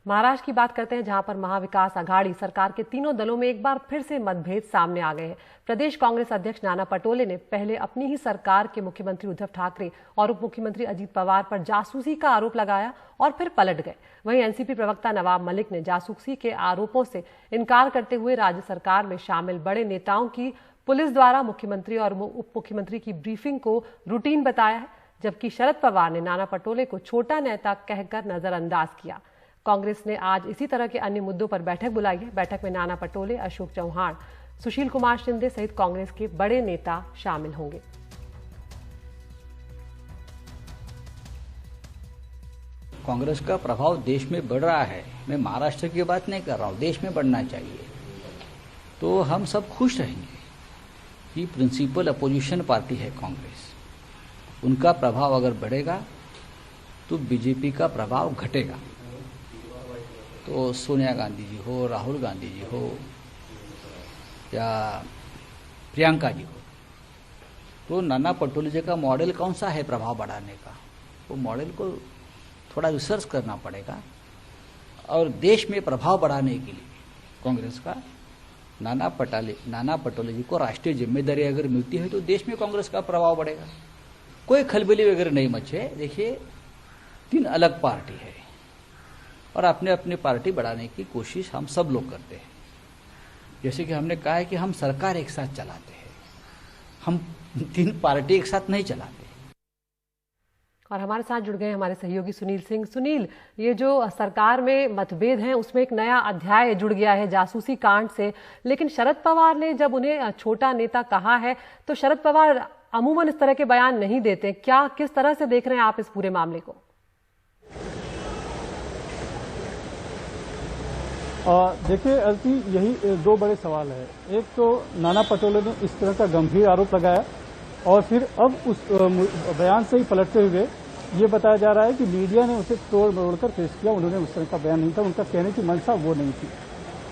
महाराष्ट्र की बात करते हैं, जहां पर महाविकास आघाड़ी सरकार के तीनों दलों में एक बार फिर से मतभेद सामने आ गए हैं। प्रदेश कांग्रेस अध्यक्ष नाना पटोले ने पहले अपनी ही सरकार के मुख्यमंत्री उद्धव ठाकरे और उप मुख्यमंत्री अजित पवार पर जासूसी का आरोप लगाया और फिर पलट गए। वहीं एनसीपी प्रवक्ता नवाब मलिक ने जासूसी के आरोपों से इनकार करते हुए राज्य सरकार में शामिल बड़े नेताओं की पुलिस द्वारा मुख्यमंत्री और उप मुख्यमंत्री की ब्रीफिंग को रूटीन बताया है, जबकि शरद पवार ने नाना पटोले को छोटा नेता कहकर नजरअंदाज किया। कांग्रेस ने आज इसी तरह के अन्य मुद्दों पर बैठक बुलाई है। बैठक में नाना पटोले, अशोक चौहान, सुशील कुमार शिंदे सहित कांग्रेस के बड़े नेता शामिल होंगे। कांग्रेस का प्रभाव देश में बढ़ रहा है। मैं महाराष्ट्र की बात नहीं कर रहा हूं, देश में बढ़ना चाहिए। तो हम सब खुश रहेंगे कि प्रिंसिपल अपोजिशन पार्टी है कांग्रेस, उनका प्रभाव अगर बढ़ेगा तो बीजेपी का प्रभाव घटेगा। तो सोनिया गांधी जी हो, राहुल गांधी जी हो या प्रियंका जी हो, तो नाना पटोले जी का मॉडल कौन सा है प्रभाव बढ़ाने का, वो मॉडल को थोड़ा रिसर्च करना पड़ेगा। और देश में प्रभाव बढ़ाने के लिए कांग्रेस का नाना पटोले जी को राष्ट्रीय जिम्मेदारी अगर मिलती है तो देश में कांग्रेस का प्रभाव बढ़ेगा। कोई खलबली वगैरह नहीं मचे। देखिए, 3 अलग पार्टी है और अपने अपनी पार्टी बढ़ाने की कोशिश हम सब लोग करते हैं। जैसे कि हमने कहा है कि हम सरकार एक साथ चलाते हैं, हम 3 पार्टी एक साथ नहीं चलाते। और हमारे साथ जुड़ गए हमारे सहयोगी सुनील सिंह। सुनील, ये जो सरकार में मतभेद हैं उसमें एक नया अध्याय जुड़ गया है जासूसी कांड से, लेकिन शरद पवार ने जब उन्हें छोटा नेता कहा है तो शरद पवार अमूमन इस तरह के बयान नहीं देते। क्या, किस तरह से देख रहे हैं आप इस पूरे मामले को? देखिए अलती, यही 2 बड़े सवाल है। एक तो नाना पटोले ने इस तरह का गंभीर आरोप लगाया और फिर अब उस बयान से ही पलटते हुए ये बताया जा रहा है कि मीडिया ने उसे तोड़ मरोड़ कर पेश किया, उन्होंने उस तरह का बयान नहीं था, उनका कहने की मंशा वो नहीं थी।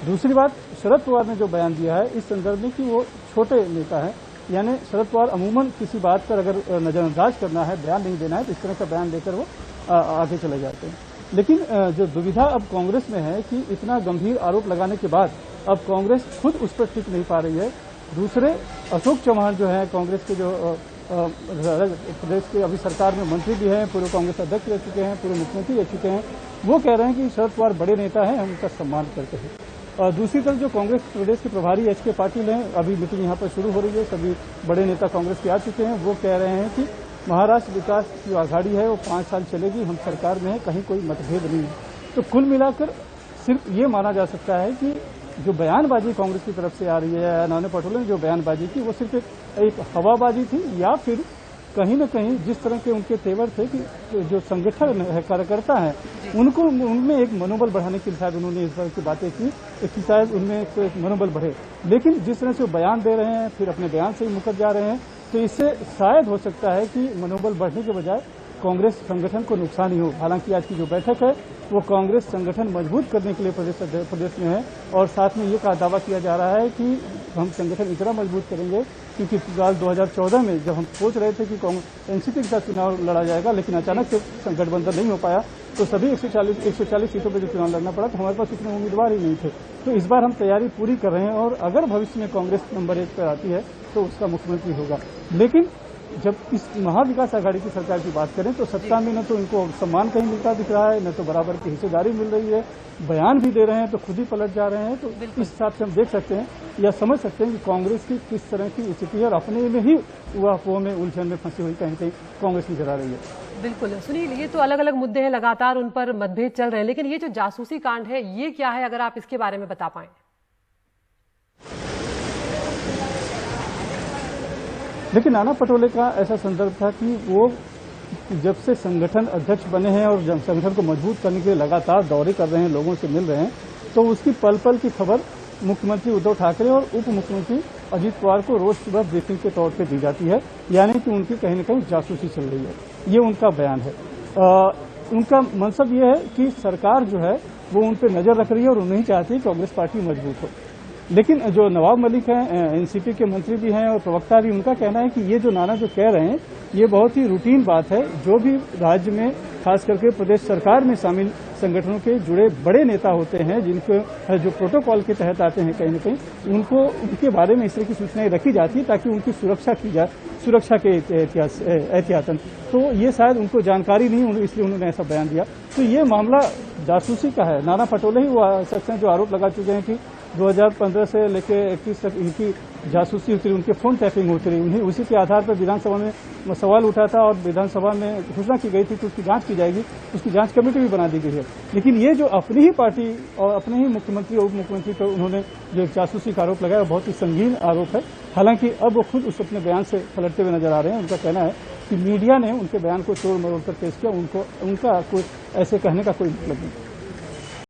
दूसरी बात, शरद पवार ने जो बयान दिया है इस संदर्भ में कि वो छोटे नेता है, यानी शरद पवार अमूमन किसी बात पर अगर नजरअंदाज करना है, बयान नहीं देना है, तो इस तरह का बयान लेकर वो आगे चले जाते हैं। लेकिन जो दुविधा अब कांग्रेस में है कि इतना गंभीर आरोप लगाने के बाद अब कांग्रेस खुद उस पर टिक नहीं पा रही है। दूसरे अशोक चौहान जो है कांग्रेस के, जो प्रदेश के अभी सरकार में मंत्री भी हैं, पूर्व कांग्रेस अध्यक्ष रह चुके हैं, पूर्व मुख्यमंत्री रह चुके हैं, वो कह रहे हैं कि शरद पवार बड़े नेता हैं, हम उनका सम्मान करते हैं। और दूसरी तरफ जो कांग्रेस प्रदेश के प्रभारी एच.के. पाटिल हैं, अभी मीटिंग यहाँ पर शुरू हो रही है, सभी बड़े नेता कांग्रेस के आ चुके हैं, वो कह रहे हैं कि महाराष्ट्र विकास जो आघाड़ी है वो 5 साल चलेगी, हम सरकार में है, कहीं कोई मतभेद नहीं है। तो कुल मिलाकर सिर्फ ये माना जा सकता है कि जो बयानबाजी कांग्रेस की तरफ से आ रही है, नाना पटोले ने जो बयानबाजी की वो सिर्फ एक हवाबाजी थी, या फिर कहीं न कहीं जिस तरह के उनके तेवर थे कि जो संगठन है, कार्यकर्ता है, उनको उनमें एक मनोबल बढ़ाने के लिए शायद उन्होंने इस तरह की बातें की कि शायद उनमें एक मनोबल बढ़े। लेकिन जिस तरह से वो बयान दे रहे हैं, फिर अपने बयान से ही मुकर जा रहे हैं, तो इससे शायद हो सकता है कि मनोबल बढ़ने के बजाय कांग्रेस संगठन को नुकसान ही हो। हालांकि आज की जो बैठक है वो कांग्रेस संगठन मजबूत करने के लिए प्रदेश में है, और साथ में ये दावा किया जा रहा है कि हम संगठन इतना मजबूत करेंगे क्योंकि साल 2014 में जब हम सोच रहे थे कि एनसीपी के साथ चुनाव लड़ा जाएगा, लेकिन अचानक से गठबंधन नहीं हो पाया, तो सभी 140 सीटों पर जो चुनाव लड़ना पड़ा तो हमारे पास उतने उम्मीदवार ही नहीं थे। तो इस बार हम तैयारी पूरी कर रहे हैं, और अगर भविष्य में कांग्रेस नंबर 1 पर आती है तो उसका मुख्यमंत्री होगा। लेकिन जब इस महाविकास आघाड़ी की सरकार की बात करें तो सत्ता में न तो इनको सम्मान कहीं मिलता दिख रहा है, न तो बराबर की हिस्सेदारी मिल रही है, बयान भी दे रहे हैं तो खुद ही पलट जा रहे हैं। तो इस हिसाब से हम देख सकते हैं या समझ सकते हैं कि कांग्रेस की किस तरह की स्थिति है, और अपने में ही अफवाह में उलझन में फंसी हुई कहीं कांग्रेस नजर आ रही है। बिल्कुल सुनील, ये तो अलग अलग मुद्दे हैं, लगातार उन पर मतभेद चल रहे हैं, लेकिन ये जो जासूसी कांड है ये क्या है, अगर आप इसके बारे में बता पाएं। लेकिन नाना पटोले का ऐसा संदर्भ था कि वो जब से संगठन अध्यक्ष बने हैं और संगठन को मजबूत करने के लिए लगातार दौरे कर रहे हैं, लोगों से मिल रहे हैं, तो उसकी पल पल की खबर मुख्यमंत्री उद्धव ठाकरे और उप मुख्यमंत्री अजित पवार को रोज सुबह ब्रीफिंग के तौर पे दी जाती है, यानी कि उनकी कहीं न कहीं जासूसी चल रही है। ये उनका बयान है। उनका मनसब ये है कि सरकार जो है वो उन पर नजर रख रही है और वो नहीं चाहती कांग्रेस पार्टी मजबूत हो। लेकिन जो नवाब मलिक हैं, एनसीपी के मंत्री भी हैं और प्रवक्ता भी, उनका कहना है कि ये जो नाना जो कह रहे हैं ये बहुत ही रूटीन बात है। जो भी राज्य में खास करके प्रदेश सरकार में शामिल संगठनों के जुड़े बड़े नेता होते हैं, जिनको जो प्रोटोकॉल के तहत आते हैं कहीं न कहीं, उनको उनके बारे में इस तरह की सूचनाएं रखी जाती है ताकि उनकी सुरक्षा की जाए, सुरक्षा के एहतियातन। तो ये शायद उनको जानकारी नहीं, इसलिए उन्होंने ऐसा बयान दिया। तो ये मामला जासूसी का है। नाना पटोले ही वो शख्स हैं जो आरोप लगा चुके हैं कि 2015 से लेकर 21 तक इनकी जासूसी होती रही, उनके फोन टैपिंग होती रही। उन्हें उसी के आधार पर विधानसभा में सवाल उठा था और विधानसभा में घोषणा की गई थी कि उसकी जांच की जाएगी, उसकी जांच कमेटी भी बना दी गई है। लेकिन ये जो अपनी ही पार्टी और अपने ही मुख्यमंत्री और उप मुख्यमंत्री पर उन्होंने जो जासूसी का आरोप लगाया, बहुत ही संगीन आरोप है। हालांकि अब वो खुद उस अपने बयान से पलटते हुए नजर आ रहे हैं। उनका कहना है कि मीडिया ने उनके बयान को तोड़ मरोड़ कर पेश किया, उनका कोई ऐसे कहने का कोई मतलब नहीं।